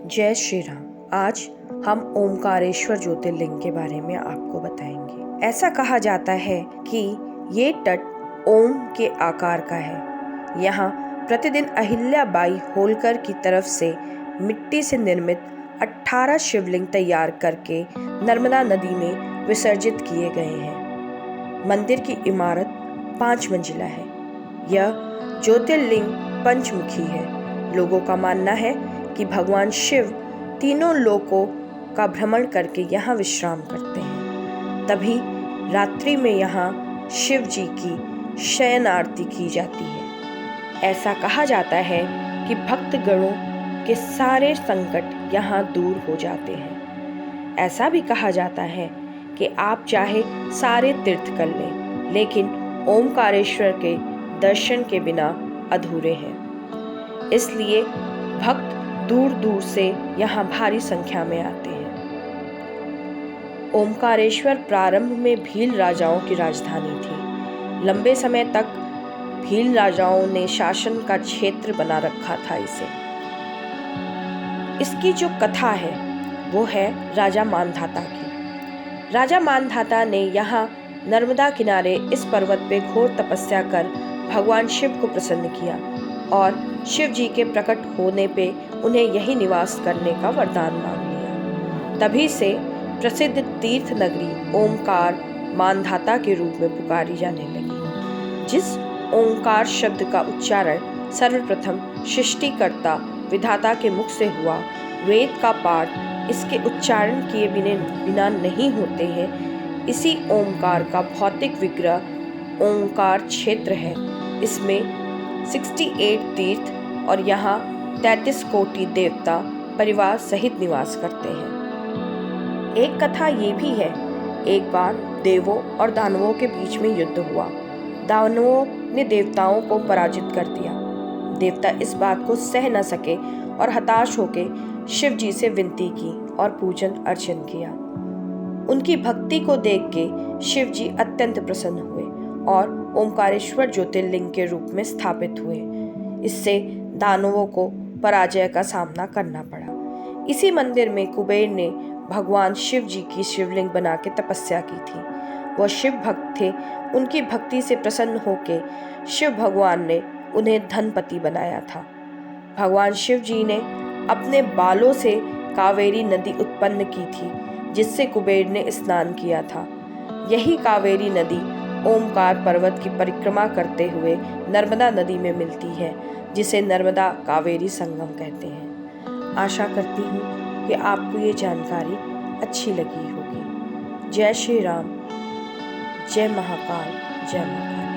जय श्री राम। आज हम ओमकारेश्वर ज्योतिर्लिंग के बारे में आपको बताएंगे। ऐसा कहा जाता है कि ये तट ओम के आकार का है। यहाँ प्रतिदिन अहिल्याबाई होलकर की तरफ से मिट्टी से निर्मित 18 शिवलिंग तैयार करके नर्मदा नदी में विसर्जित किए गए हैं। मंदिर की इमारत 5 मंजिला है। यह ज्योतिर्लिंग पंचमुखी है। लोगों का मानना है कि भगवान शिव तीनों लोकों का भ्रमण करके यहाँ विश्राम करते हैं। तभी रात्रि में यहाँ शिव जी की शयन आरती की जाती है। ऐसा कहा जाता है कि भक्तगणों के सारे संकट यहाँ दूर हो जाते हैं। ऐसा भी कहा जाता है कि आप चाहे सारे तीर्थ कर लें, लेकिन ओमकारेश्वर के दर्शन के बिना अधूरे हैं। इसलिए भक्त दूर दूर से यहाँ भारी संख्या में आते हैं। ओमकारेश्वर प्रारंभ में भील राजाओं की राजधानी थी। लंबे समय तक भील राजाओं ने शासन का क्षेत्र बना रखा था इसे। इसकी जो कथा है वो है राजा मानधाता की। राजा मानधाता ने यहाँ नर्मदा किनारे इस पर्वत पे घोर तपस्या कर भगवान शिव को प्रसन्न किया और शिव जी के प्रकट होने पे उन्हें यही निवास करने का वरदान मांग लिया। तभी से प्रसिद्ध तीर्थ नगरी ओमकार मानधाता के रूप में पुकारी जाने लगी। जिस ओंकार शब्द का उच्चारण सर्वप्रथम सृष्टिकर्ता विधाता के मुख से हुआ, वेद का पाठ इसके उच्चारण किए बिना नहीं होते हैं। इसी ओंकार का भौतिक विग्रह ओंकार क्षेत्र है। इसमें 68 तीर्थ और यहाँ 33 कोटि देवता परिवार सहित निवास करते हैं। एक कथा ये भी है, एक बार देवों और दानवों के बीच में युद्ध हुआ। दानवों ने देवताओं को पराजित कर दिया। देवता इस बात को सह न सके और हताश होकर शिव जी से विनती की और पूजन अर्चन किया। उनकी भक्ति को देख के शिव जी अत्यंत प्रसन्न हुए और ओमकारेश्वर ज्योतिर्लिंग के रूप में स्थापित हुए। इससे दानवों को पराजय का सामना करना पड़ा। इसी मंदिर में कुबेर ने भगवान शिव जी की शिवलिंग बना के तपस्या की थी। वह शिव भक्त थे। उनकी भक्ति से प्रसन्न होकर शिव भगवान ने उन्हें धनपति बनाया था। भगवान शिव जी ने अपने बालों से कावेरी नदी उत्पन्न की थी, जिससे कुबेर ने स्नान किया था। यही कावेरी नदी ओमकार पर्वत की परिक्रमा करते हुए नर्मदा नदी में मिलती है, जिसे नर्मदा कावेरी संगम कहते हैं। आशा करती हूँ कि आपको ये जानकारी अच्छी लगी होगी। जय श्री राम। जय महाकाल। जय महाकाल।